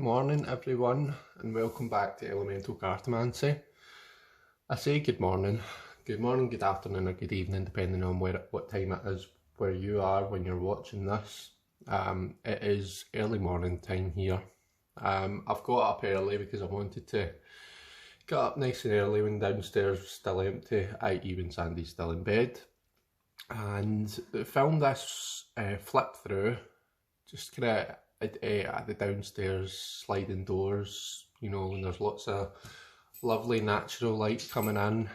morning everyone, and welcome back to Elemental Cartomancy. I say good morning, good afternoon or good evening depending on what time it is where you are when you're watching this. It is early morning time here. I've got up early because I wanted to get up nice and early when downstairs was still empty, i.e. when Sandy's still in bed. And filmed this flip through, just kind of at the downstairs sliding doors, you know, when there's lots of lovely natural light coming in.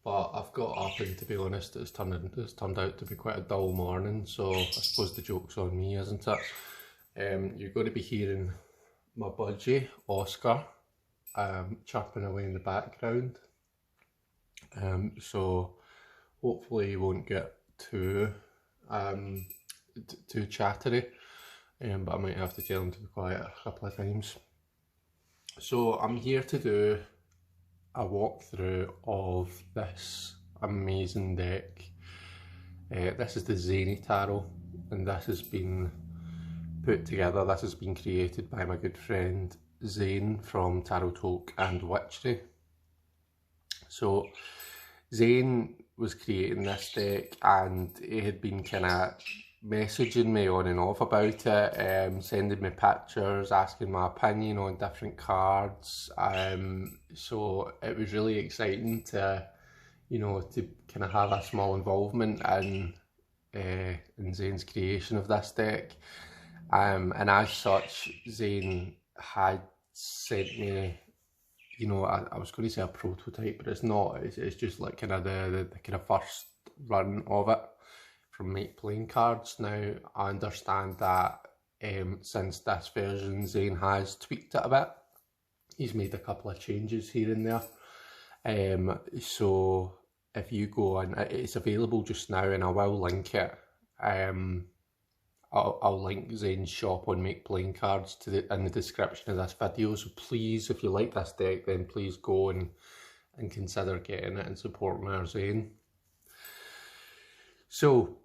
But I've got up, and to be honest, it's turned out to be quite a dull morning, so I suppose the joke's on me, isn't it? You're going to be hearing my budgie, Oscar, chirping away in the background. So hopefully you won't get too chattery, but I might have to tell him to be quiet a couple of times. So I'm here to do a walkthrough of this amazing deck. This is the Zaney Tarot, and this has been put together, this has been created by my good friend Zane from Tarot Talk and Witchery. So Zane was creating this deck, and he had been kind of messaging me on and off about it, sending me pictures, asking my opinion on different cards. So it was really exciting to, you know, to kind of have a small involvement in Zane's creation of this deck. And as such, Zane had sent me, you know, I was going to say a prototype, but it's not. It's just like kind of the kind of first run of it from Make Playing Cards. Now, I understand that since this version, Zane has tweaked it a bit. He's made a couple of changes here and there. So if you go on, it's available just now, and I will link it. I'll link Zane's shop on Make Playing Cards in the description of this video. So please, if you like this deck, then please go and consider getting it and supporting our Zane. So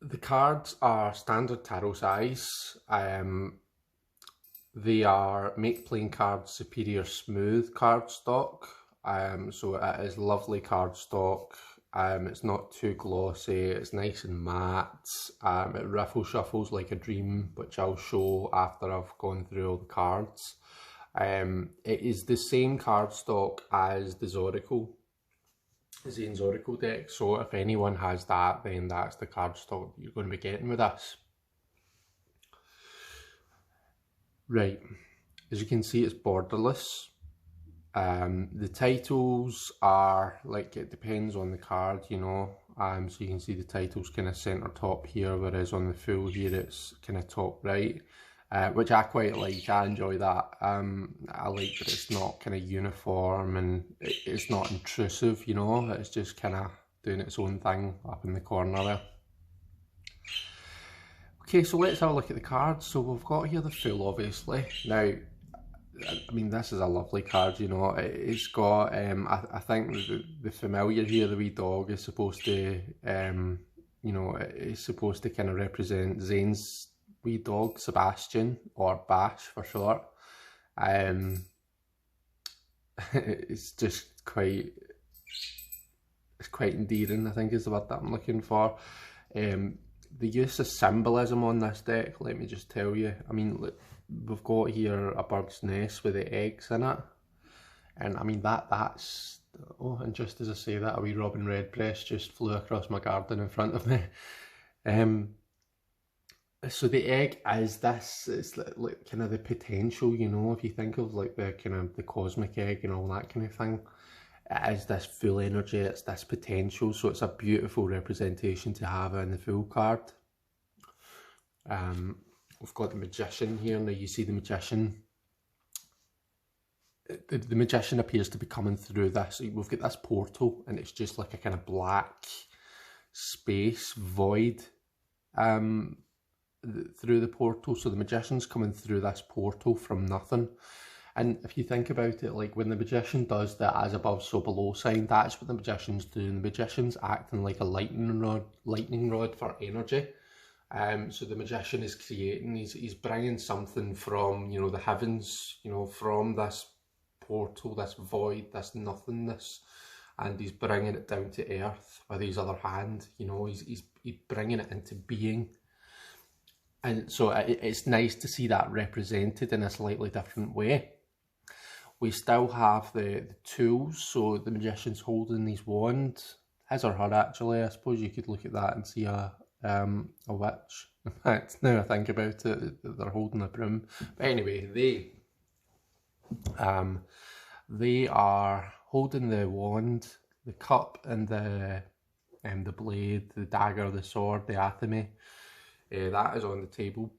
the cards are standard tarot size. They are Make Playing Cards Superior Smooth cardstock. So it is lovely cardstock. It's not too glossy, it's nice and matte. It riffle shuffles like a dream, which I'll show after I've gone through all the cards. It is the same cardstock as the Zane's Oracle deck, so if anyone has that, then that's the cardstock you're going to be getting with us. Right, as you can see, it's borderless. The titles are, like, it depends on the card, you know. So you can see the titles kind of centre top here, whereas on the full here it's kind of top right, which I quite like. I enjoy that. I like that it's not kind of uniform and it's not intrusive, you know. It's just kind of doing its own thing up in the corner there. Okay, so let's have a look at the cards. So we've got here the full, obviously. Now, I mean, this is a lovely card, you know. It's got, I think the familiar here, the wee dog, is supposed to, you know, it's supposed to kind of represent Zane's wee dog, Sebastian, or Bash for short. It's just quite, it's quite endearing, I think is the word that I'm looking for. The use of symbolism on this deck, let me just tell you. I mean, look, we've got here a bird's nest with the eggs in it, and I mean that's, oh, and just as I say that, a wee robin redbreast just flew across my garden in front of me. So the egg is this, it's like kind of the potential, you know, if you think of like the kind of the cosmic egg and all that kind of thing, it is this full energy, it's this potential, so it's a beautiful representation to have in the full card. We've got the Magician here. Now you see the Magician. The Magician appears to be coming through this. We've got this portal, and it's just like a kind of black space void through the portal. So the Magician's coming through this portal from nothing. And if you think about it, like when the Magician does the as above so below sign, that's what the Magician's doing. The Magician's acting like a lightning rod for energy. So the magician is creating, he's bringing something from, you know, the heavens, you know, from this portal, this void, this nothingness, and he's bringing it down to earth with his other hand, you know, he's bringing it into being. And so it's nice to see that represented in a slightly different way. We still have the tools, so the magician's holding his wand, his or her actually. I suppose you could look at that and see a witch. In fact, now I think about it, they're holding a broom. But anyway, they are holding the wand, the cup, and the blade, the dagger, the sword, the athame. That is on the table,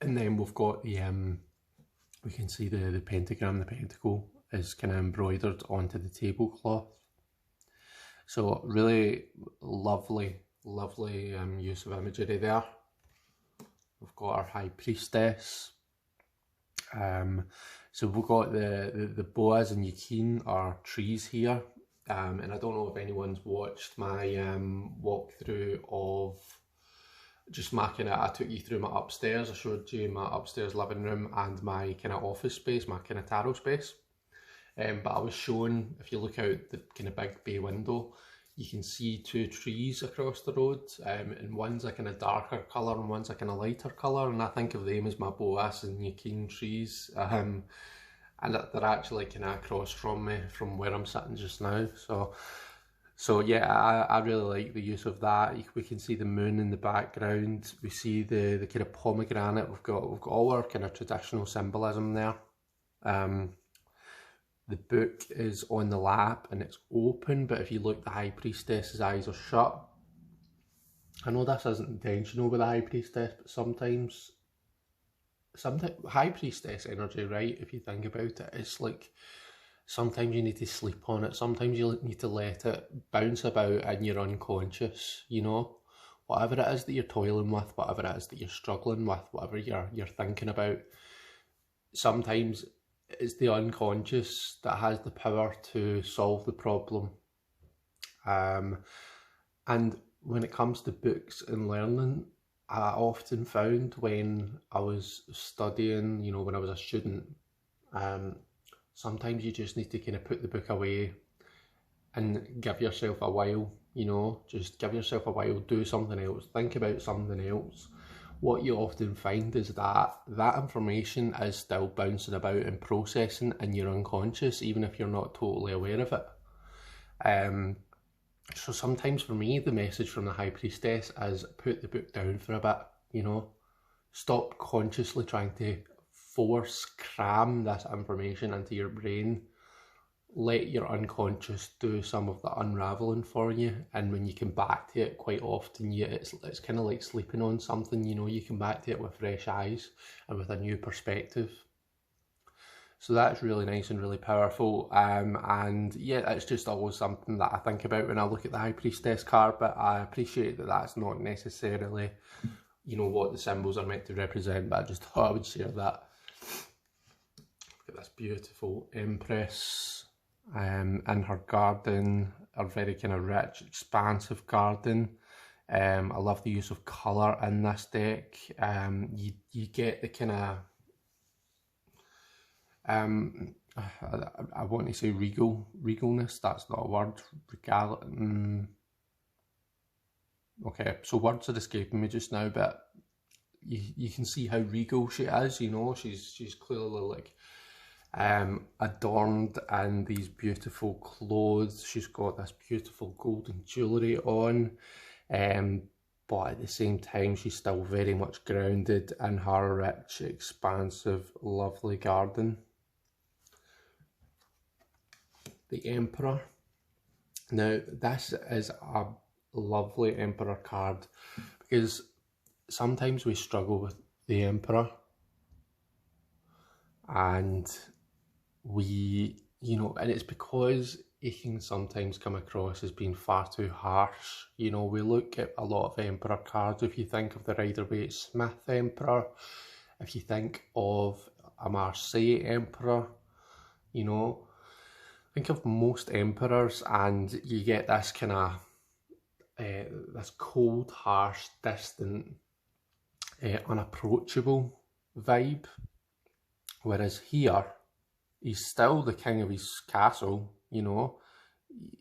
and then we've got the we can see the pentagram, the pentacle is kind of embroidered onto the tablecloth. So really lovely use of imagery there. We've got our High Priestess. So we've got the Boaz and Yakin are trees here. And I don't know if anyone's watched my walkthrough of just my kind of, I took you through my upstairs. I showed you my upstairs living room and my kind of office space, my kind of tarot space. But I was shown, if you look out the kind of big bay window, you can see two trees across the road, and one's a kind of darker colour and one's a kind of lighter colour, and I think of them as my Boaz and Yakin trees, and they're actually kind of across from me, from where I'm sitting just now. So yeah, I really like the use of that. We can see the moon in the background. We see the kind of pomegranate. We've got all our kind of traditional symbolism there. The book is on the lap and it's open, but if you look, the High Priestess's eyes are shut. I know this isn't intentional with the High Priestess, but sometimes High Priestess energy, right, if you think about it, it's like sometimes you need to sleep on it, sometimes you need to let it bounce about in your unconscious, you know, whatever it is that you're toiling with, whatever it is that you're struggling with, whatever you're thinking about, sometimes it's the unconscious that has the power to solve the problem. And when it comes to books and learning, I often found when I was studying, you know, when I was a student, sometimes you just need to kind of put the book away and give yourself a while, you know, just give yourself a while, do something else, think about something else. What you often find is that information is still bouncing about and processing in your unconscious, even if you're not totally aware of it. So sometimes for me, the message from the High Priestess is put the book down for a bit, you know, stop consciously trying to cram this information into your brain. Let your unconscious do some of the unraveling for you, and when you come back to it, quite often it's kind of like sleeping on something, you know, you come back to it with fresh eyes and with a new perspective. So that's really nice and really powerful, and yeah, it's just always something that I think about when I look at the High Priestess card, but I appreciate that that's not necessarily, you know, what the symbols are meant to represent, but I just thought I would share that. Look at this beautiful Empress in her garden, a very kind of rich, expansive garden. I love the use of colour in this deck. You get the kind of, I want to say regalness, that's not a word, okay, so words are escaping me just now, but you can see how regal she is, you know, she's clearly like adorned in these beautiful clothes. She's got this beautiful golden jewellery on, but at the same time she's still very much grounded in her rich, expansive, lovely garden. The Emperor. Now this is a lovely Emperor card because sometimes we struggle with the Emperor and we, you know, and it's because he can sometimes come across as being far too harsh. You know, we look at a lot of Emperor cards. If you think of the Rider-Waite-Smith Emperor, if you think of a Marseille Emperor, you know, think of most emperors and you get this kind of, this cold, harsh, distant unapproachable vibe, whereas here he's still the king of his castle, you know.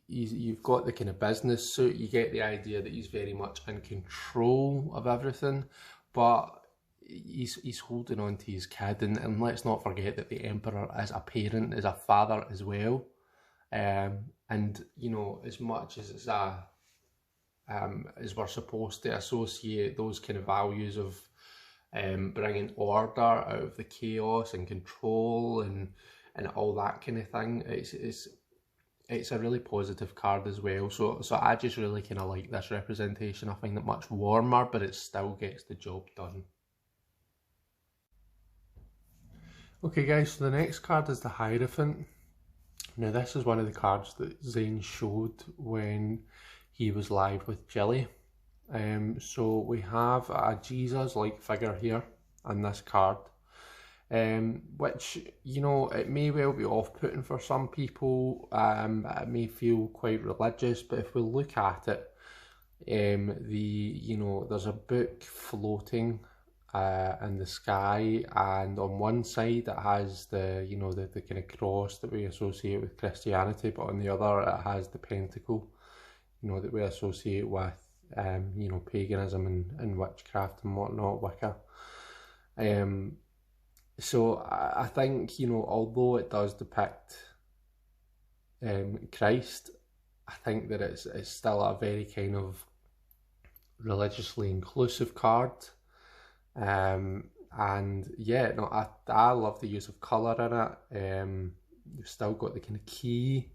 You've got the kind of business suit, you get the idea that he's very much in control of everything, but he's holding on to his kid, and let's not forget that the Emperor is a parent, is a father as well. And you know, as much as it's as we're supposed to associate those kind of values of bringing order out of the chaos and control and all that kind of thing, it's a really positive card as well. So I just really kind of like this representation. I find it much warmer, but it still gets the job done. Okay guys, so the next card is the Hierophant. Now this is one of the cards that Zaney showed when he was live with Jilly. So we have a Jesus-like figure here on this card, which, you know, it may well be off-putting for some people. It may feel quite religious, but if we look at it, you know, there's a book floating in the sky, and on one side it has the, you know, the kind of cross that we associate with Christianity, but on the other it has the pentacle, you know, that we associate with you know, paganism and witchcraft and whatnot, Wicca. So I think, you know, although it does depict Christ, I think that it's still a very kind of religiously inclusive card. And yeah, no, I love the use of colour in it. You've still got the kind of key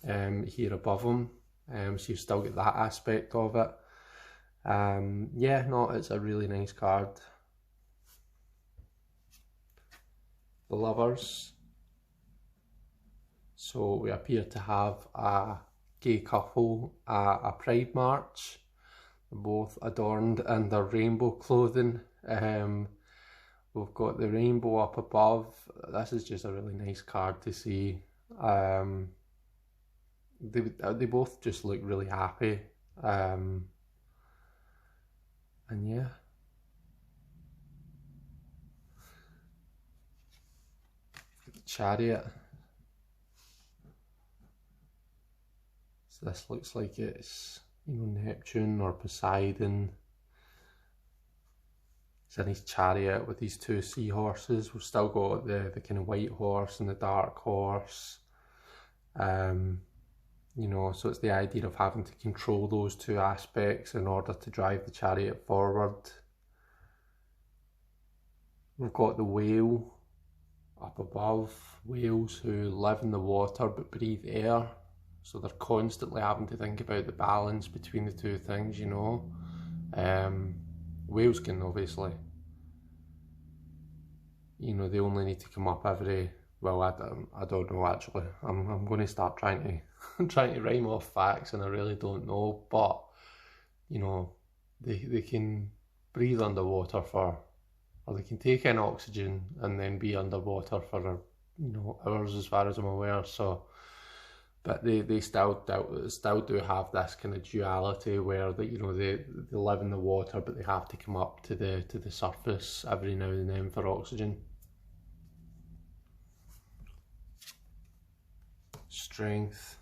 here above him, so you've still got that aspect of it. Yeah, no, it's a really nice card. The Lovers. So we appear to have a gay couple at a pride march, both adorned in their rainbow clothing. We've got the rainbow up above. This is just a really nice card to see. They both just look really happy. And yeah. Chariot. So this looks like it's, you know, Neptune or Poseidon. He's in his chariot with these two seahorses. We've still got the kind of white horse and the dark horse. You know, so it's the idea of having to control those two aspects in order to drive the chariot forward. We've got the whale up above, whales who live in the water but breathe air. So they're constantly having to think about the balance between the two things, you know. Whales can obviously, you know, they only need to come up every, well, I don't know actually. I'm going to start trying to rhyme off facts, and I really don't know, but you know, they can breathe underwater for, or they can take in oxygen and then be underwater for, you know, hours as far as I'm aware. So, but they still do have this kind of duality where they, you know, they live in the water but they have to come up to the surface every now and then for oxygen. Strength.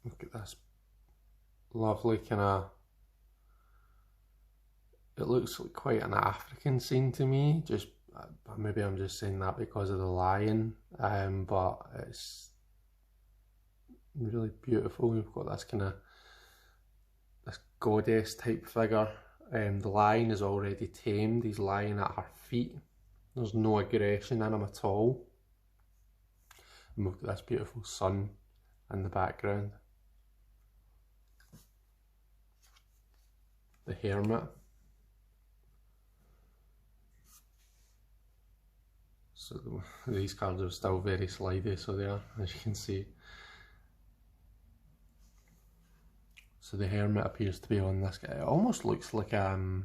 Look at this lovely kind of, it looks like quite an African scene to me. Just maybe I'm just saying that because of the lion, but it's really beautiful. We've got this kind of, this goddess type figure. The lion is already tamed. He's lying at her feet. There's no aggression in him at all. And we've got this beautiful sun in the background. The Hermit. So these cards are still very slidey, so they are, as you can see. So the Hermit appears to be on this guy. It almost looks like the,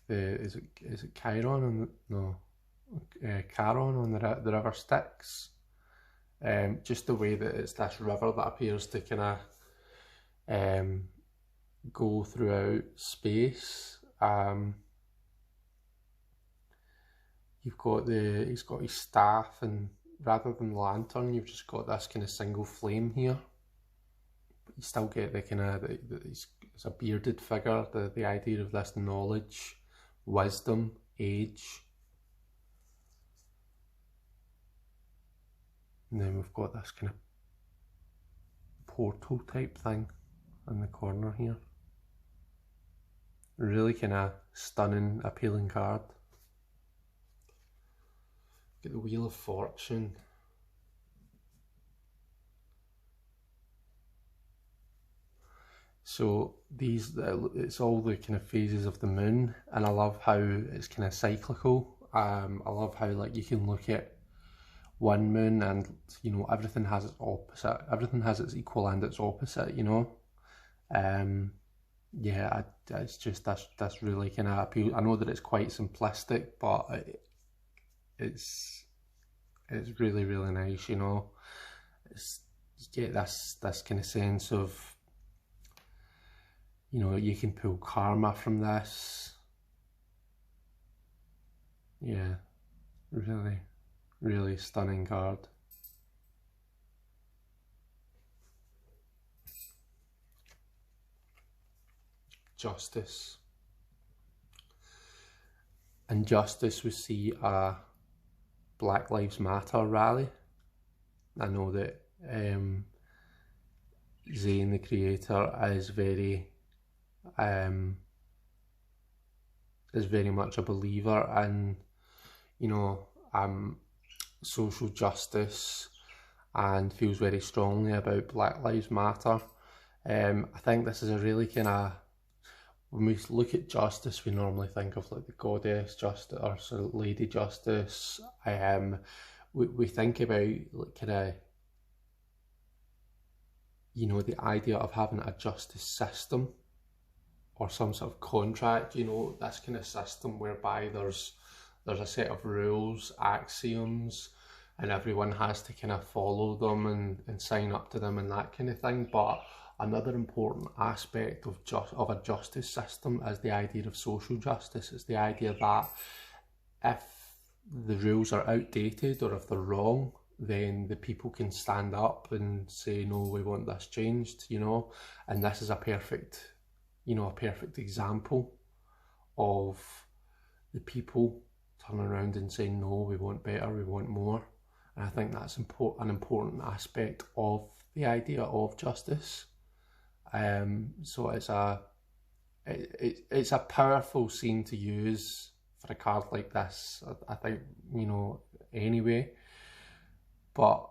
is it Chiron on the, no, Charon on the river Styx. Just the way that it's this river that appears to kind of go throughout space. You've got he's got his staff, and rather than lantern, you've just got this kind of single flame here. But you still get the kind of, it's a bearded figure, the idea of this knowledge, wisdom, age. And then we've got this kind of portal type thing in the corner here. Really kind of stunning, appealing card. Get the Wheel of Fortune. So it's all the kind of phases of the moon, and I love how it's kind of cyclical. I love how, like, you can look at one moon and, you know, everything has its opposite, everything has its equal and its opposite, you know. Yeah, it's just that's really kind of appeal. I know that it's quite simplistic, but it's really, really nice, you know. You get this kind of sense of, you know, you can pull karma from this. Yeah, really, really stunning card. Justice. And Justice, we see a Black Lives Matter rally. I know that Zane, the creator, is very much a believer in, you know, social justice, and feels very strongly about Black Lives Matter. I think this is a really kind of, when we look at justice, we normally think of like the goddess justice, or sort of Lady Justice. We think about, like, kind of, you know, the idea of having a justice system or some sort of contract, you know, this kind of system whereby there's a set of rules, axioms, and everyone has to kind of follow them and sign up to them and that kind of thing. But another important aspect of a justice system is the idea of social justice. It's the idea that if the rules are outdated or if they're wrong, then the people can stand up and say, no, we want this changed, you know. And this is a perfect, you know, a perfect example of the people turning around and saying, no, we want better, we want more. And I think that's an important aspect of the idea of justice. So it's a powerful scene to use for a card like this, I think, you know, anyway. But,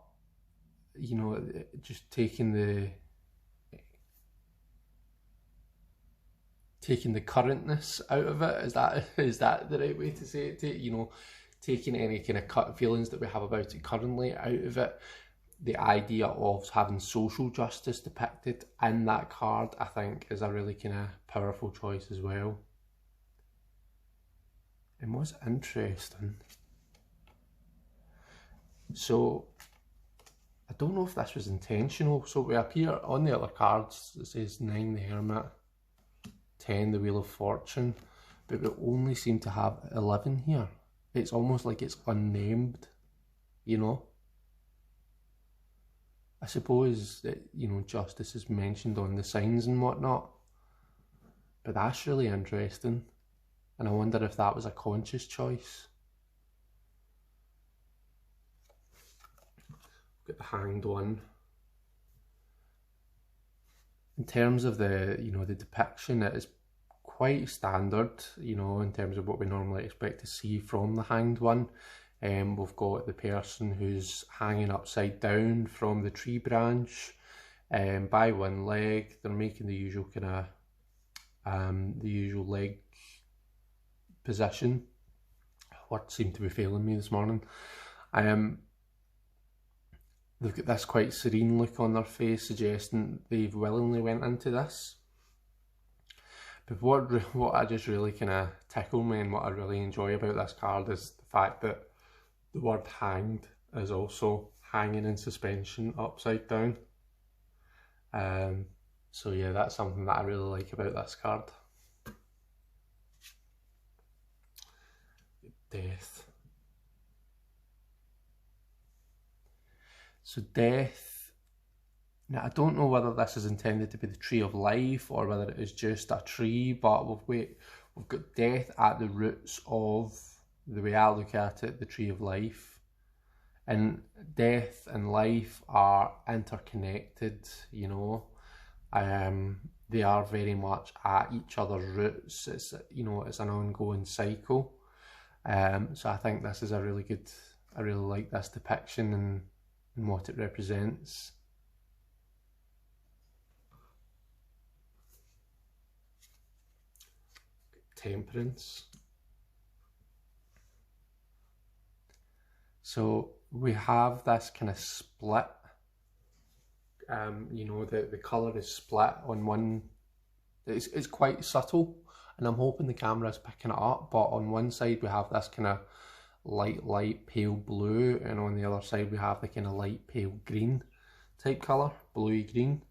you know, just taking the currentness out of it, is that the right way to say it? You know, taking any kind of feelings that we have about it currently out of it. The idea of having social justice depicted in that card, I think, is a really kind of powerful choice as well. And what's interesting, so I don't know if this was intentional. So we appear on the other cards, it says 9, the Hermit, 10, the Wheel of Fortune, but we only seem to have 11 here. It's almost like it's unnamed, you know. I suppose that, you know, justice is mentioned on the signs and whatnot, but that's really interesting, and I wonder if that was a conscious choice. Got the Hanged One. In terms of the, you know, the depiction, it is quite standard, you know, in terms of what we normally expect to see from the Hanged One. We've got the person who's hanging upside down from the tree branch by one leg. They're making the usual kind of the usual leg position. Words seem to be failing me this morning. They've got this quite serene look on their face, suggesting they've willingly went into this. But what I just really kind of tickle me, and what I really enjoy about this card, is the fact that the word hanged is also hanging in suspension upside down. So yeah, that's something that I really like about this card. Death. So death, now I don't know whether this is intended to be the tree of life or whether it is just a tree, but we've got death at the roots of, the way I look at it, the tree of life. And death and life are interconnected, you know. They are very much at each other's roots. It's, you know, it's an ongoing cycle. So I think this is a really good, I really like this depiction and what it represents. Temperance. So we have this kind of split, you know, the colour is split on one, it's quite subtle, and I'm hoping the camera is picking it up, but on one side we have this kind of light pale blue, and on the other side we have the kind of light pale green type colour, bluey green.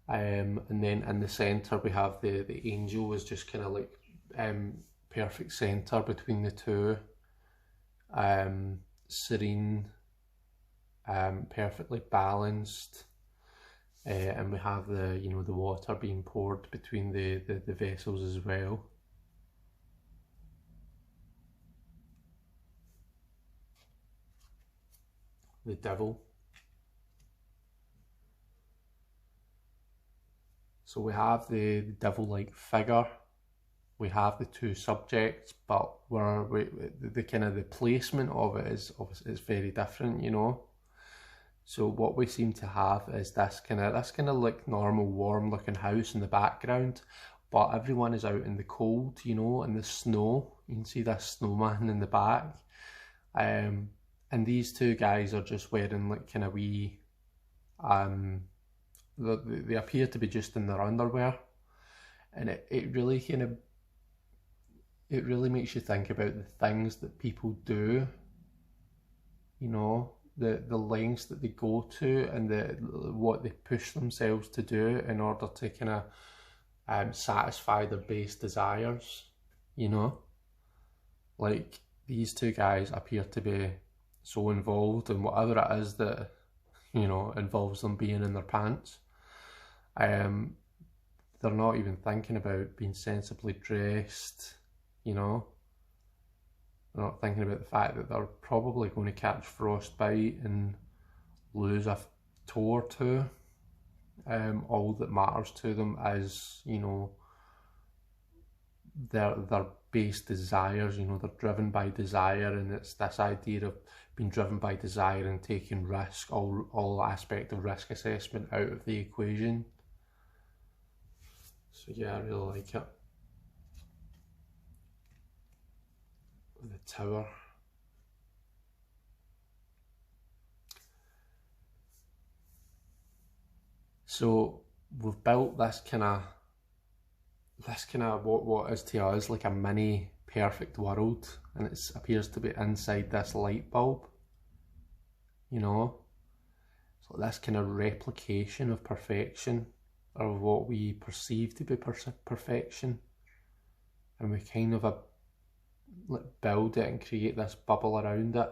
And then in the centre we have the angel is just kind of like perfect centre between the two, serene, perfectly balanced, and we have the, you know, the water being poured between the vessels as well. The devil. So we have the devil-like figure, we have the two subjects, but the kind of the placement of it is obviously, it's very different, you know. So what we seem to have is this kind of like normal warm looking house in the background, but everyone is out in the cold, you know, in the snow. You can see this snowman in the back, and these two guys are just wearing like kind of wee, they appear to be just in their underwear, and it really kind of, it really makes you think about the things that people do, you know, the lengths that they go to, and what they push themselves to do in order to kind of satisfy their base desires, you know. Like, these two guys appear to be so involved in whatever it is that, you know, involves them being in their pants. They're not even thinking about being sensibly dressed, you know. They're not thinking about the fact that they're probably going to catch frostbite and lose a toe or two. All that matters to them is, you know, their base desires, you know, they're driven by desire, and it's this idea of being driven by desire and taking risk, all aspect of risk assessment out of the equation. So yeah, I really like it. The Tower. So we've built this kind of what is to us like a mini perfect world, and it appears to be inside this light bulb, you know. So this kind of replication of perfection, or what we perceive to be perfection, and we kind of build it and create this bubble around it.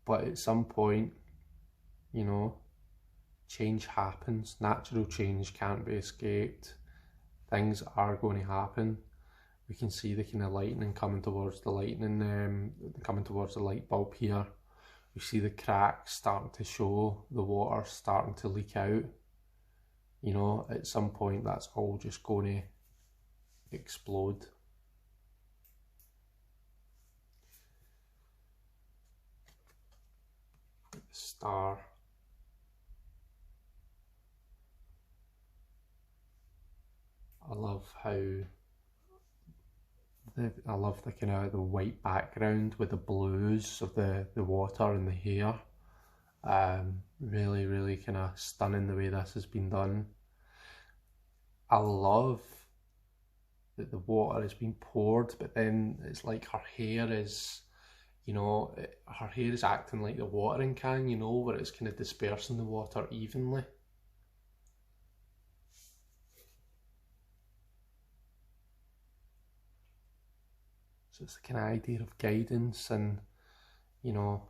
But at some point, you know, change happens. Natural change can't be escaped. Things are going to happen. We can see the kind of lightning coming towards the coming towards the light bulb here. We see the cracks starting to show, the water starting to leak out. You know, at some point that's all just going to explode. The star. I love how I love the kind of the white background with the blues of the water and the hair. Really, really kind of stunning the way this has been done. I love that the water is being poured, but then it's like her hair is, you know, her hair is acting like the watering can, you know, where it's kind of dispersing the water evenly. So it's the kind of idea of guidance and, you know,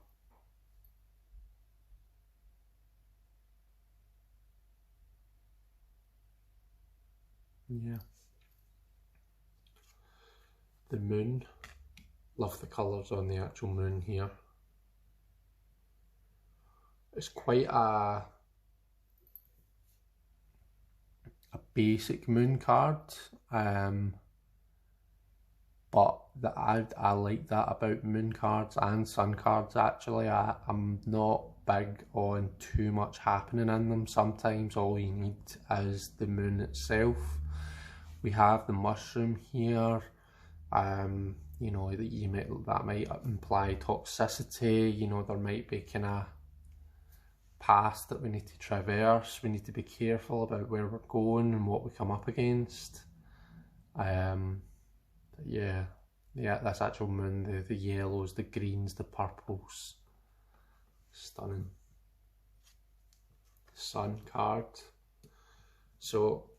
yeah. The moon, love the colours on the actual moon here. It's quite a basic moon card, but I like that about moon cards and sun cards actually. I'm not big on too much happening in them. Sometimes all you need is the moon itself. We have the mushroom here, you know, that might imply toxicity, you know, there might be kind of past that we need to traverse. We need to be careful about where we're going and what we come up against. Yeah, this actual moon, the yellows, the greens, the purples, stunning. Sun card. So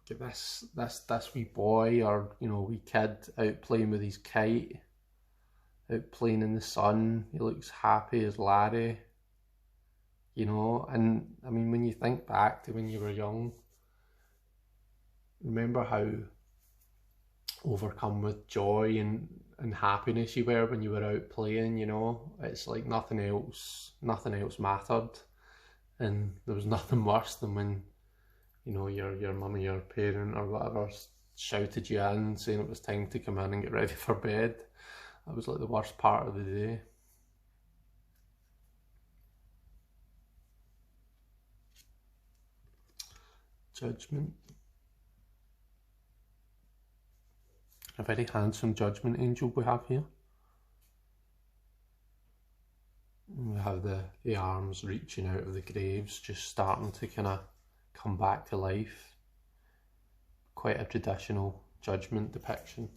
get this wee boy, or you know, wee kid out playing with his kite, out playing in the sun. He looks happy as Larry, you know. And I mean, when you think back to when you were young, remember how overcome with joy and happiness you were when you were out playing, you know. It's like nothing else mattered, and there was nothing worse than when, you know, your mum or your parent or whatever shouted you in saying it was time to come in and get ready for bed. That was like the worst part of the day. Judgment. A very handsome judgment angel we have here. We have the arms reaching out of the graves, just starting to kind of come back to life. Quite a traditional judgment depiction.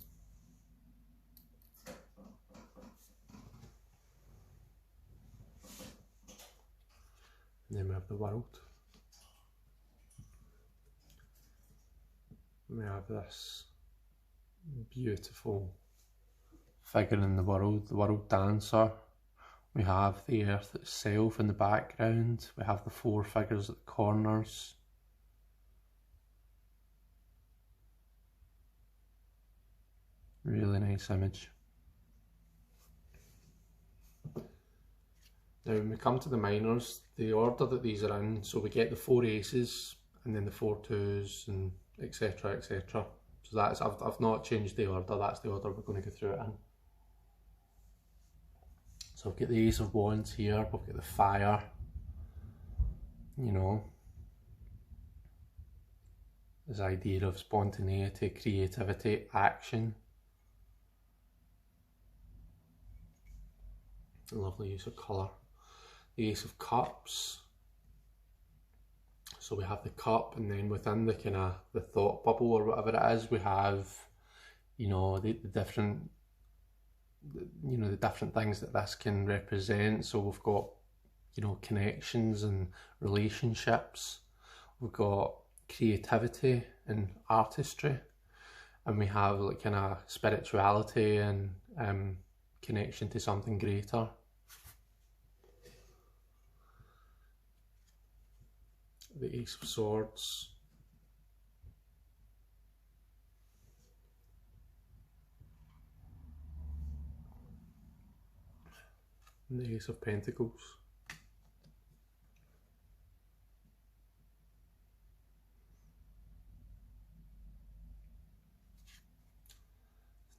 And then we have the world. We have this beautiful figure in the world dancer. We have the earth itself in the background. We have the four figures at the corners. Really nice image. Now when we come to the minors, the order that these are in, so we get the 4 aces and then the 4 twos and etc, etc. So that's, I've not changed the order, that's the order we're going to go through it in. So we've got the Ace of Wands here, we've got the fire, you know, this idea of spontaneity, creativity, action. A lovely use of colour. The Ace of Cups. So we have the cup, and then within the kind of the thought bubble or whatever it is, we have, you know, the different, you know, the different things that this can represent. So we've got, you know, connections and relationships. We've got creativity and artistry, and we have like kind of spirituality and connection to something greater. The Ace of Swords. And the Ace of Pentacles.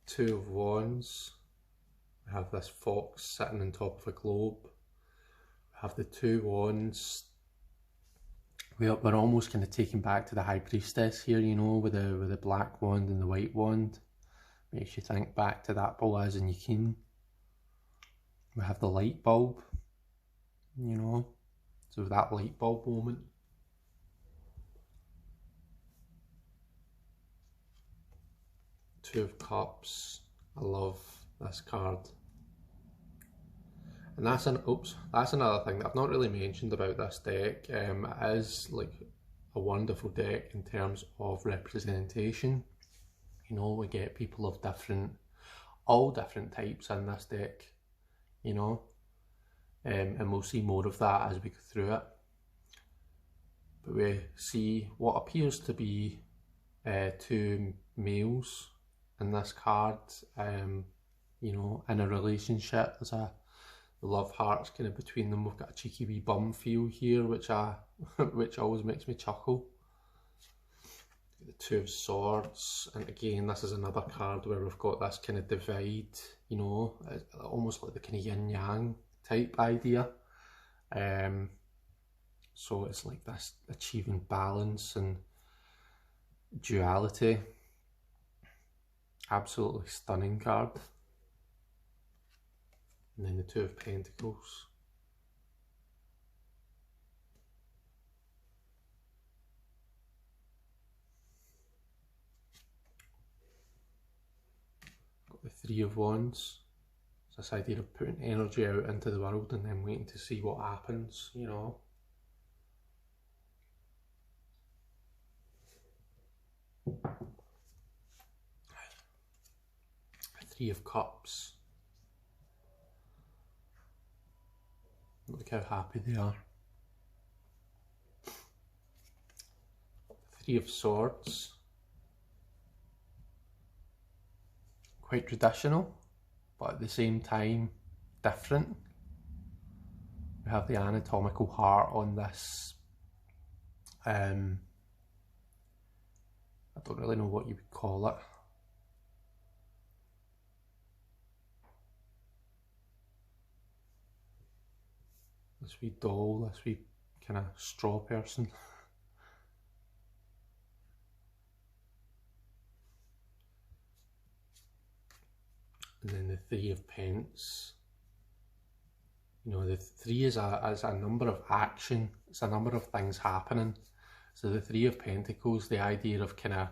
Two of Wands. We have this fox sitting on top of a globe. We have the 2 wands. We're almost kind of taken back to the High Priestess here, you know, with the black wand and the white wand. Makes you think back to that Boaz and Yakin. We have the light bulb, you know, so that light bulb moment. Two of Cups. I love this card. And that's another thing that I've not really mentioned about this deck. It is like a wonderful deck in terms of representation. You know, we get people of different all different types in this deck, you know, and we'll see more of that as we go through it. But we see what appears to be two males in this card, you know, in a relationship. There's a love hearts kind of between them. We've got a cheeky wee bum feel here, which which always makes me chuckle. The Two of Swords, and again this is another card where we've got this kind of divide, you know, almost like the kind of yin yang type idea. So it's like this achieving balance and duality. Absolutely stunning card. And then the Two of Pentacles. Got the Three of Wands. It's this idea of putting energy out into the world and then waiting to see what happens, you know. Three of Cups. Look how happy they are. Three of Swords. Quite traditional, but at the same time different. We have the anatomical heart on this. I don't really know what you would call it. This wee doll, this wee kind of straw person. And then the Three of Pence. You know, the three is a number of action. It's a number of things happening. So the Three of Pentacles, the idea of kind of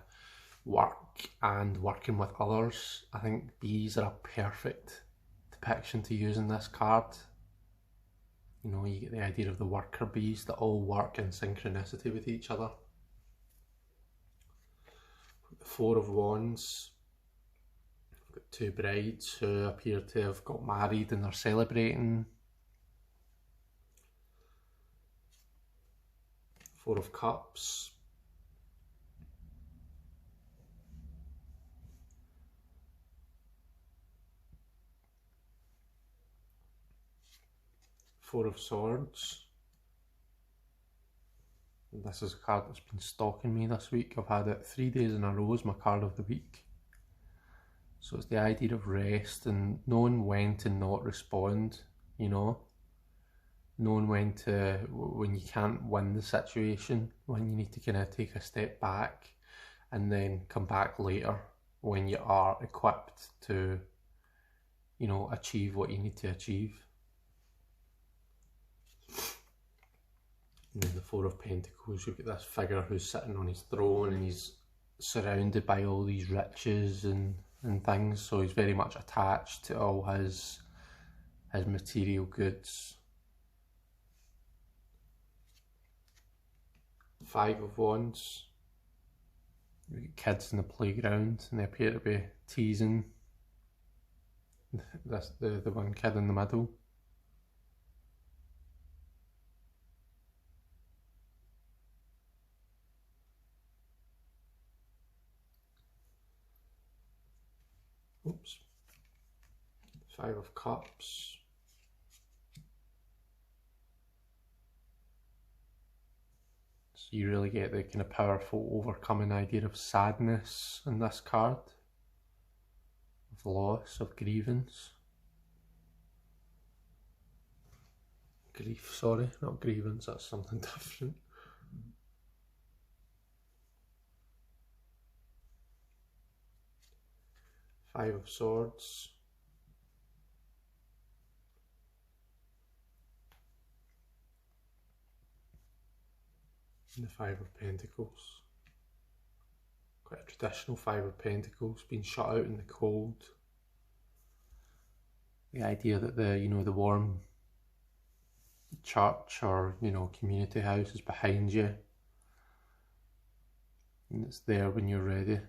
work and working with others. I think bees are a perfect depiction to use in this card. You know, you get the idea of the worker bees that all work in synchronicity with each other. The Four of Wands. We've got two brides who appear to have got married and they're celebrating. Four of Cups. Four of Swords. And this is a card that's been stalking me this week. I've had it 3 days in a row as my card of the week. So it's the idea of rest and knowing when to not respond, you know. Knowing when you can't win the situation, when you need to kind of take a step back and then come back later when you are equipped to, you know, achieve what you need to achieve. And then the Four of Pentacles, you've got this figure who's sitting on his throne and he's surrounded by all these riches and things, so he's very much attached to all his material goods. Five of Wands. You get kids in the playground and they appear to be teasing this, the one kid in the middle. Oops. Five of Cups. So you really get the kind of powerful overcoming idea of sadness in this card, of loss, of grievance. Grief, sorry, not grievance, that's something different. Five of Swords. And the Five of Pentacles. Quite a traditional Five of Pentacles, being shut out in the cold. The idea that the warm church or, community house is behind you. And it's there when you're ready.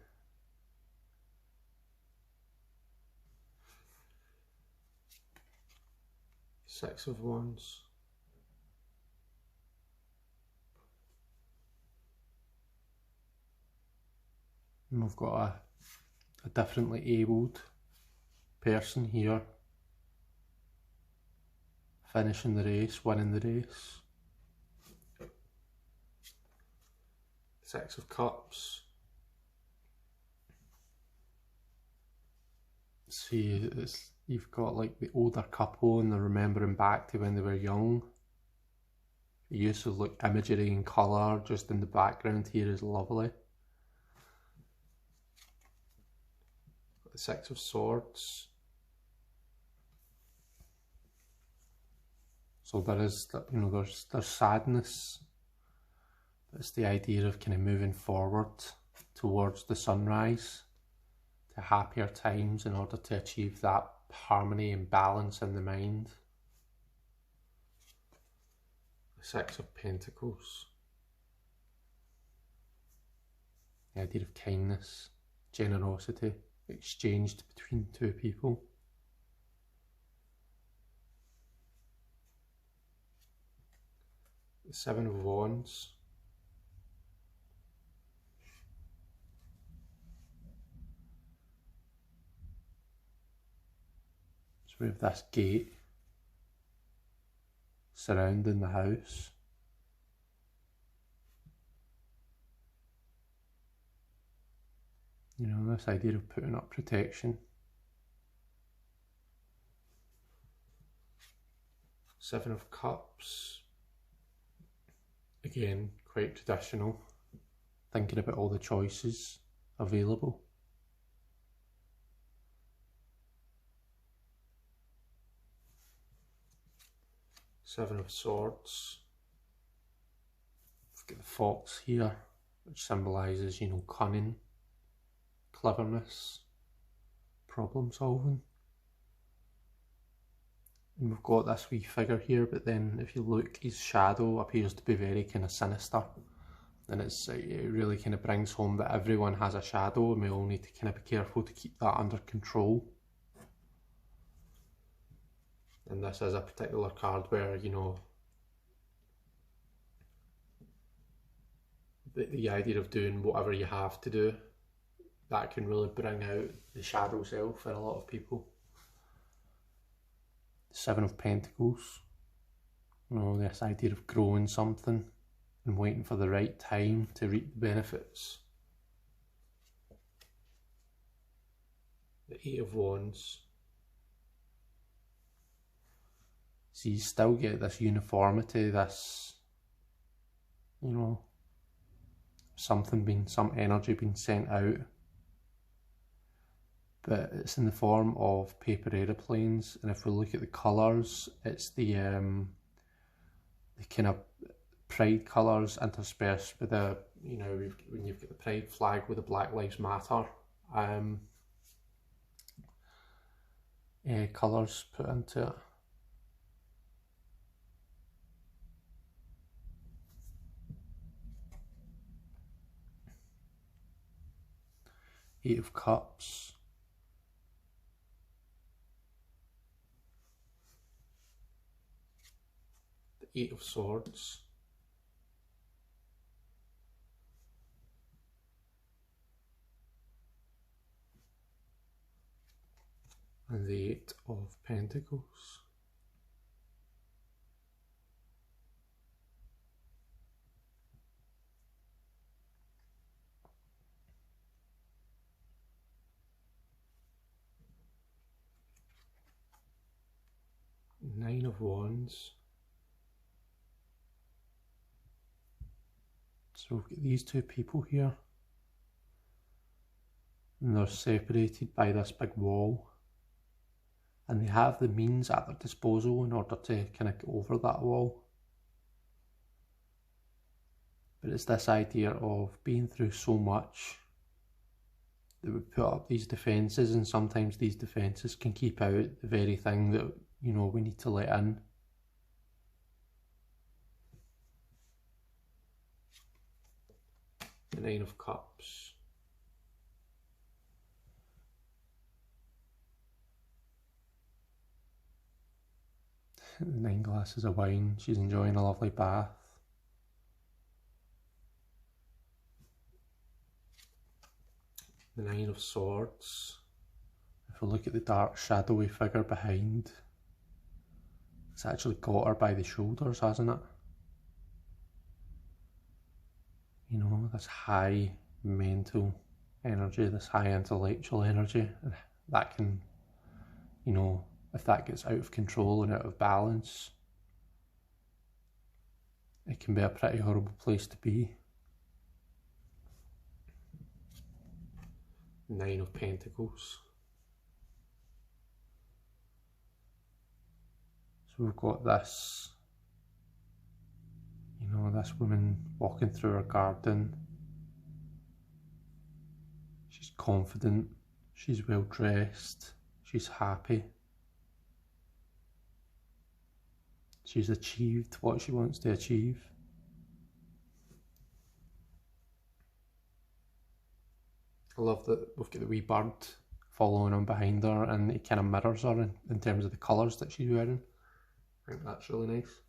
Six of Wands. And we've got a differently abled person here, finishing the race, winning the race. Six of Cups. See, you've got like the older couple and they're remembering back to when they were young. The use of like imagery and colour just in the background here is lovely. The Six of Swords. So there is, you know, there's sadness. It's the idea of kind of moving forward towards the sunrise, to happier times in order to achieve that harmony and balance in the mind. The Six of Pentacles. The idea of kindness, generosity, exchanged between two people. The Seven of Wands. So we have this gate surrounding the house. You know, this idea of putting up protection. Seven of Cups. Again, quite traditional. Thinking about all the choices available. Seven of Swords. We've got the fox here, which symbolises, you know, cunning, cleverness, problem solving. And we've got this wee figure here, but then if you look, his shadow appears to be very kind of sinister. And it really kind of brings home that everyone has a shadow and we all need to kind of be careful to keep that under control. And this is a particular card where, you know, the idea of doing whatever you have to do, that can really bring out the shadow self in a lot of people. Seven of Pentacles. You know, this idea of growing something and waiting for the right time to reap the benefits. The Eight of Wands. So you still get this uniformity, this, you know, some energy being sent out. But it's in the form of paper aeroplanes, and if we look at the colours, it's the kind of pride colours interspersed with the, you know, when you've got the pride flag with the Black Lives Matter colours put into it. Eight of Cups. The Eight of Swords. And the Eight of Pentacles. Nine of Wands. So we've got these two people here, and they're separated by this big wall, and they have the means at their disposal in order to kind of get over that wall. But it's this idea of being through so much that we put up these defences, and sometimes these defences can keep out the very thing that, you know, we need to let in. The Nine of Cups. 9 glasses of wine. She's enjoying a lovely bath. The 9 of Swords. If we look at the dark shadowy figure behind, it's actually got her by the shoulders, hasn't it? You know, this high mental energy, this high intellectual energy, that can, you know, if that gets out of control and out of balance, it can be a pretty horrible place to be. 9 of Pentacles. So we've got this, you know, this woman walking through her garden. She's confident, she's well dressed, she's happy. She's achieved what she wants to achieve. I love that we've got the wee bird following on behind her, and it kind of mirrors her in terms of the colours that she's wearing. I think that's really nice.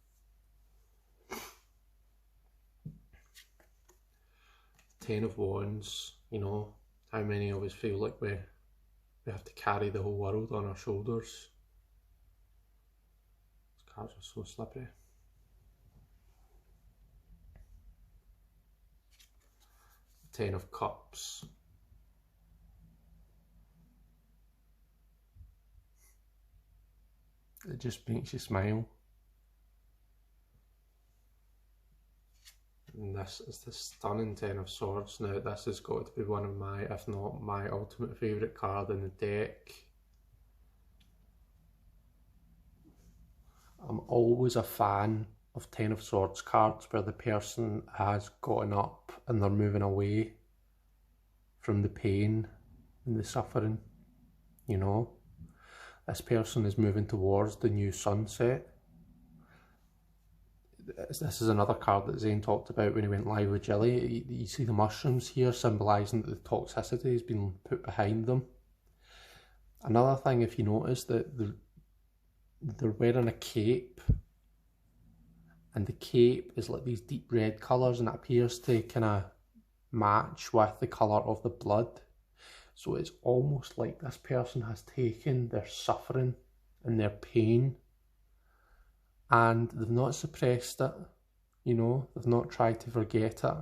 Ten of Wands, you know, how many of us feel like we have to carry the whole world on our shoulders. These cards are so slippery. Ten of Cups. It just makes you smile. And this is the stunning Ten of Swords. Now this has got to be one of my, if not my ultimate favourite card in the deck. I'm always a fan of Ten of Swords cards where the person has gotten up and they're moving away from the pain and the suffering, you know. This person is moving towards the new sunset. This is another card that Zane talked about when he went live with Jilly. You see the mushrooms here symbolising that the toxicity has been put behind them. Another thing, if you notice, that they're wearing a cape, and the cape is like these deep red colours, and it appears to kind of match with the colour of the blood. So it's almost like this person has taken their suffering and their pain and they've not suppressed it, you know, they've not tried to forget it,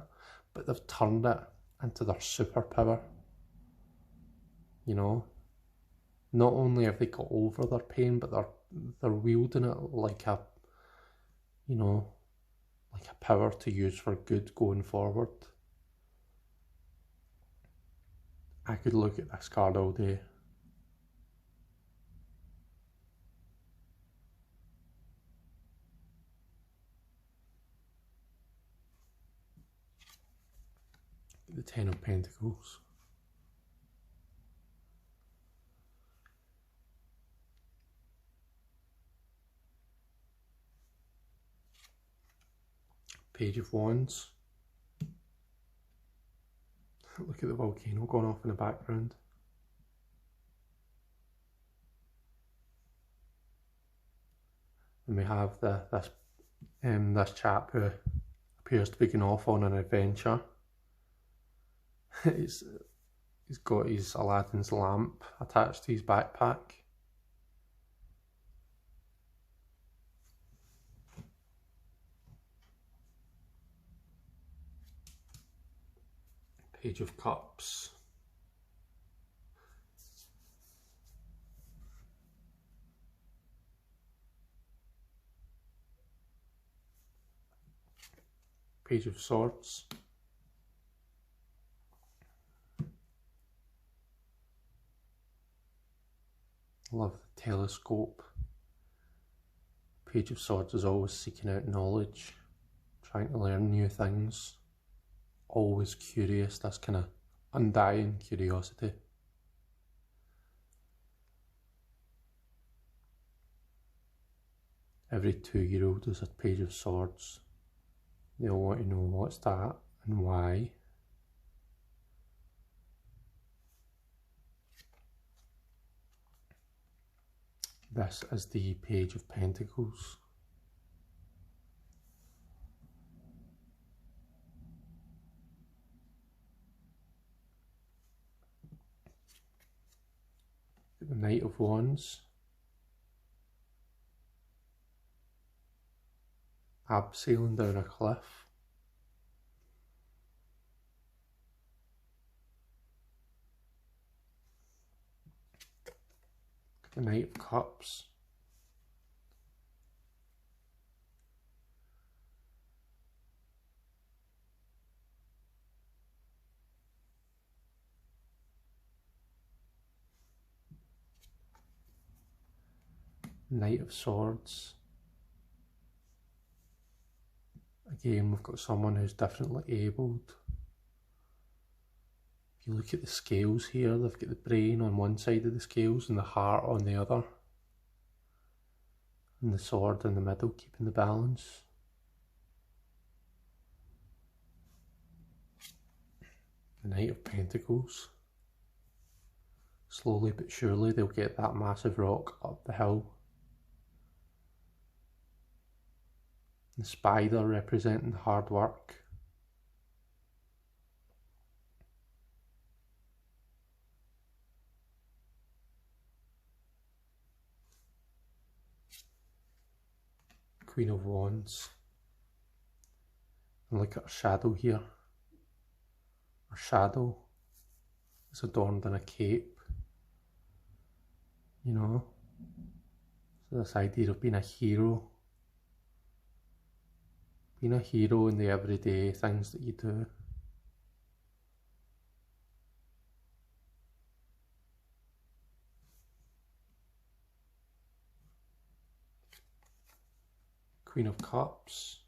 but they've turned it into their superpower, you know. Not only have they got over their pain, but they're wielding it like a, you know, like a power to use for good going forward. I could look at this card all day. The Ten of Pentacles. Page of Wands. Look at the volcano going off in the background. And we have this chap who appears to be going off on an adventure. He's got his Aladdin's lamp attached to his backpack. Page of Cups. Page of Swords. Love the telescope. Page of Swords is always seeking out knowledge, trying to learn new things. Always curious, this kind of undying curiosity. Every 2-year-old is a Page of Swords. They all want to know what's that and why. This is the Page of Pentacles. The Knight of Wands. Abseiling down a cliff. The Knight of Cups. Knight of Swords. Again, we've got someone who's differently abled. If you look at the scales here, they've got the brain on one side of the scales and the heart on the other. And the sword in the middle, keeping the balance. The Knight of Pentacles. Slowly but surely they'll get that massive rock up the hill. The spider representing hard work. Queen of Wands. And look at her shadow here. Her shadow is adorned in a cape. You know, so this idea of being a hero. Being a hero in the everyday things that you do. Queen of Cups.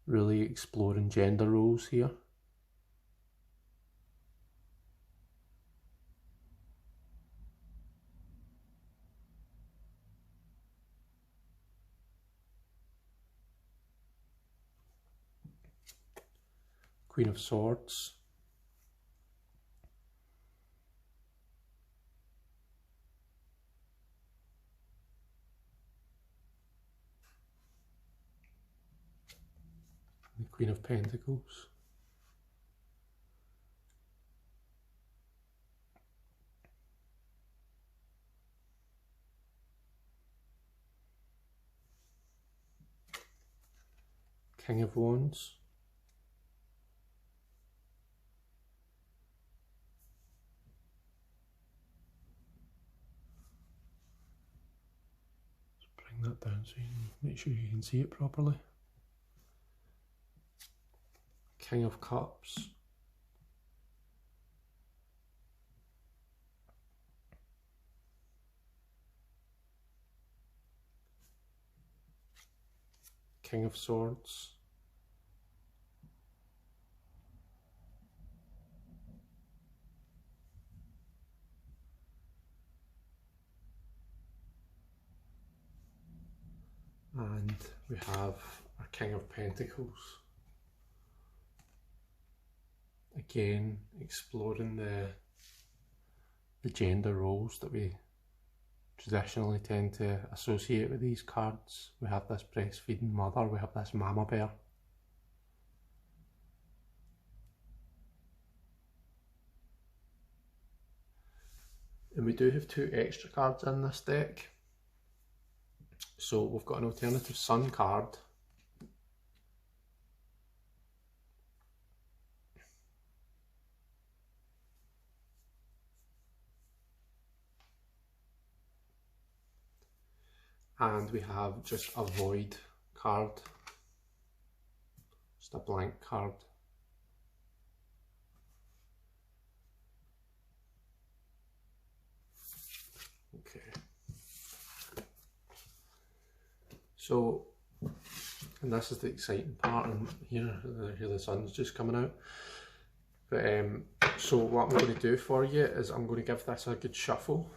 Really exploring gender roles here. Queen of Swords. The Queen of Pentacles. King of Wands. That down so you can make sure you can see it properly. King of Cups. King of Swords. And we have our King of Pentacles. Again, exploring the gender roles that we traditionally tend to associate with these cards. We have this breastfeeding mother, we have this mama bear. And we do have 2 extra cards in this deck. So we've got an alternative Sun card. And we have just a Void card. Just a blank card. Okay. So, and this is the exciting part, and here the sun's just coming out. But so what I'm going to do for you is I'm going to give this a good shuffle,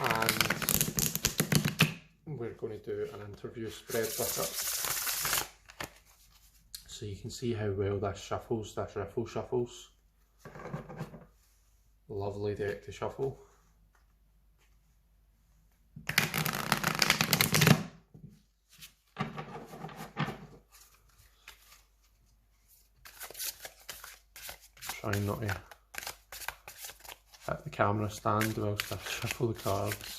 and we're going to do an interview spread with it, so you can see how well this shuffles, this riffle shuffles. Lovely deck to shuffle. trying not to hit the camera stand whilst I shuffle the cards.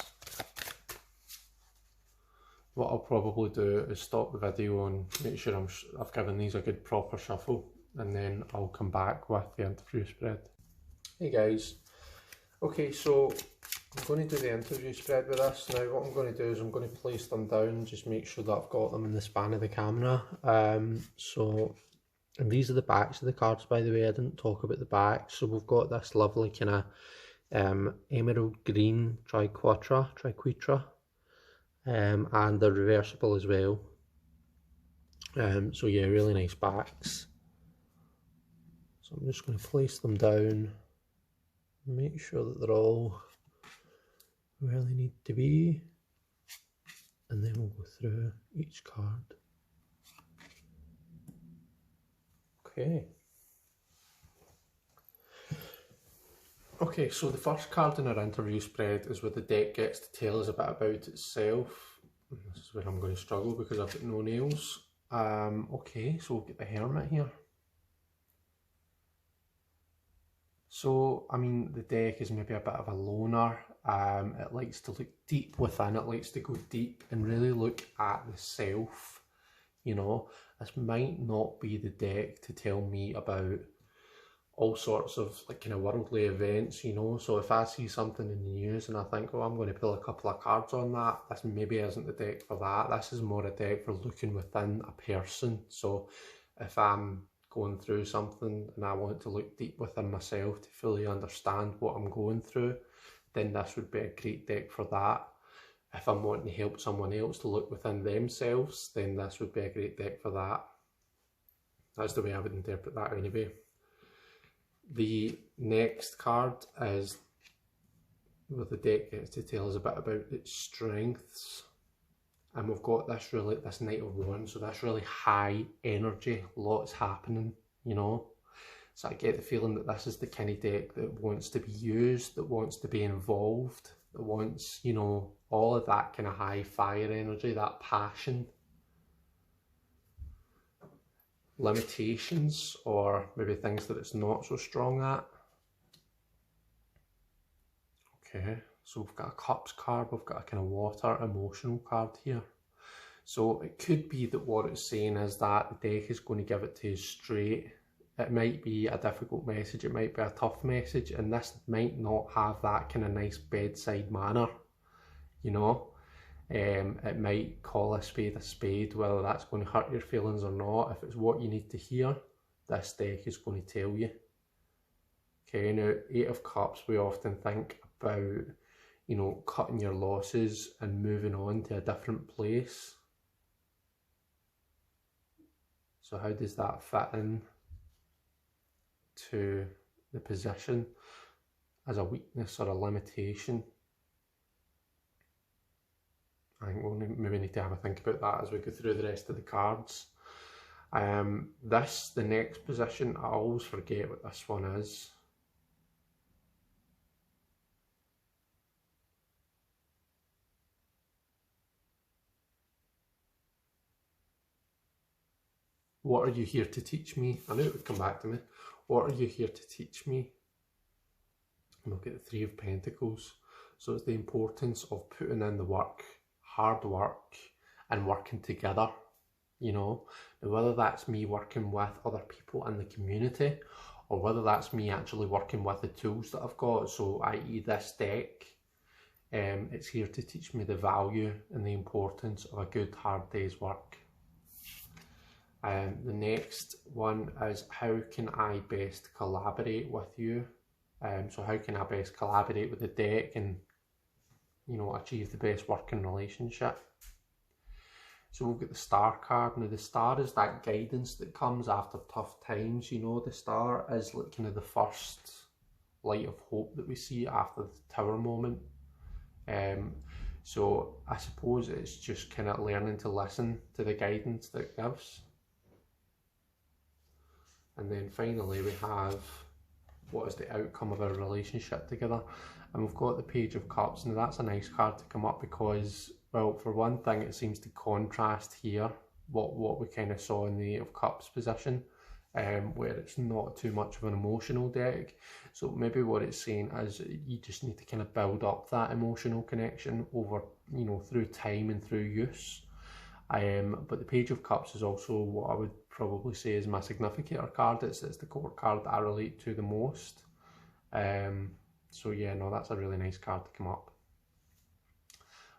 What I'll probably do is stop the video and make sure I've given these a good proper shuffle, and then I'll come back with the interview spread. Hey guys, okay, so I'm going to do the interview spread with this. Now what I'm going to do is I'm going to place them down, just make sure that I've got them in the span of the camera. And these are the backs of the cards, by the way. I didn't talk about the backs. So we've got this lovely kind of emerald green triquetra, and they're reversible as well. So yeah, really nice backs. So I'm just going to place them down, make sure that they're all where they need to be, and then we'll go through each card. Okay. Okay, so the first card in our interview spread is where the deck gets to tell us a bit about itself. This is where I'm going to struggle because I've got no nails. Okay, so we'll get the Hermit here. So, I mean, the deck is maybe a bit of a loner. It likes to look deep within, it likes to go deep and really look at the self. You know, this might not be the deck to tell me about all sorts of like kind of worldly events, you know. So if I see something in the news and I think, oh, I'm going to pull a couple of cards on that, this maybe isn't the deck for that. This is more a deck for looking within a person. So if I'm going through something and I want to look deep within myself to fully understand what I'm going through, then this would be a great deck for that. If I'm wanting to help someone else to look within themselves, then this would be a great deck for that. That's the way I would interpret that anyway. The next card is where the deck gets to tell us a bit about its strengths. And we've got this Knight of Wands, so this really high energy, lots happening, you know. So I get the feeling that this is the kind of deck that wants to be used, that wants to be involved, that wants, you know, all of that kind of high fire energy, that passion. Limitations, or maybe things that it's not so strong at. Okay, so we've got a Cups card, we've got a kind of water emotional card here. So it could be that what it's saying is that the deck is going to give it to you straight. It might be a difficult message, it might be a tough message, and this might not have that kind of nice bedside manner, you know. It might call a spade, whether that's going to hurt your feelings or not. If it's what you need to hear, this deck is going to tell you. Okay, now 8 of Cups, we often think about, you know, cutting your losses and moving on to a different place. So how does that fit in to the position as a weakness or a limitation? I think we'll maybe need to have a think about that as we go through the rest of the cards. The next position, I always forget what this one is. What are you here to teach me? I knew it would come back to me. What are you here to teach me? And we'll get the 3 of Pentacles. So it's the importance of putting in the work, hard work, and working together, you know. Now, whether that's me working with other people in the community, or whether that's me actually working with the tools that I've got, so i.e. this deck, it's here to teach me the value and the importance of a good hard day's work. The next one is, how can I best collaborate with you? So how can I best collaborate with the deck and, you know, achieve the best working relationship? So we've got the Star card. Now the Star is that guidance that comes after tough times, you know. The Star is like kind of the first light of hope that we see after the Tower moment. So I suppose it's just kind of learning to listen to the guidance that it gives. And then finally we have, what is the outcome of our relationship together? And we've got the Page of Cups. Now that's a nice card to come up because, well, for one thing, it seems to contrast here what we kind of saw in the 8 of Cups position. where it's not too much of an emotional deck. So maybe what it's saying is you just need to kind of build up that emotional connection over, you know, through time and through use. But the Page of Cups is also what I would probably say is my significator card. It's the court card that I relate to the most. So yeah, no, that's a really nice card to come up.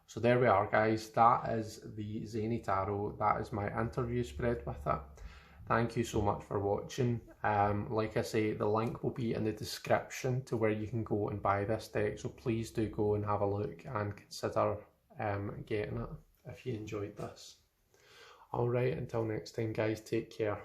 So there we are, guys. That is the Zaney Tarot. That is my interview spread with it. Thank you so much for watching. Like I say, the link will be in the description to where you can go and buy this deck. So please do go and have a look and consider getting it if you enjoyed this. Alright, until next time, guys, take care.